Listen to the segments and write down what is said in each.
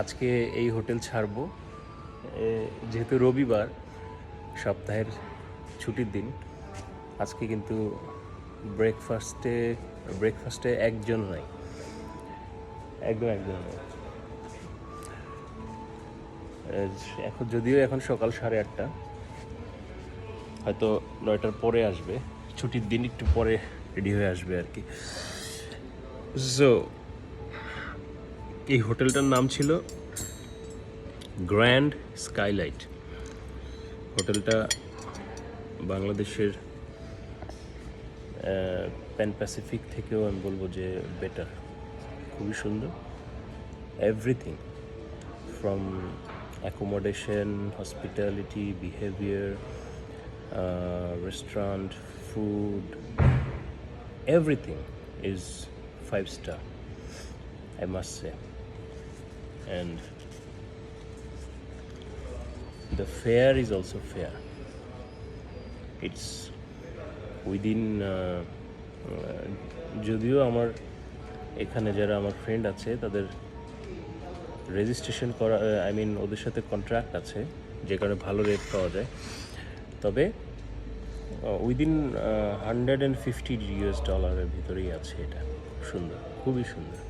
আজকে এই হোটেল ছাড়বো যেহেতু রবিবার, সপ্তাহের ছুটির দিন। আজকে কিন্তু ব্রেকফাস্টে একজন নাই, একজন নাই। এখন যদিও এখন সকাল 8:30, হয়তো 9টার পরে আসবে, ছুটির দিন একটু পরে রেডি হয়ে আসবে আর কি। সো এই হোটেলটার নাম ছিল গ্র্যান্ড স্কাইলাইট। হোটেলটা বাংলাদেশের প্যান প্যাসিফিক থেকেও আমি বলবো যে বেটার, খুবই সুন্দর। Everything from accommodation, hospitality, behaviour, restaurant, food, everything is 5 star, I must say. And the fare is also fair. It's within যদিও আমার এখানে যারা আমার ফ্রেন্ড আছে তাদের রেজিস্ট্রেশন করা, ওদের সাথে কন্ট্রাক্ট আছে, যে কারণে ভালো রেট পাওয়া যায়। তবে উইদিন $150 ভিতরেই আছে। এটা খুব সুন্দর, খুবই সুন্দর।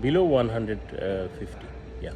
বিলো 150, ইয়া।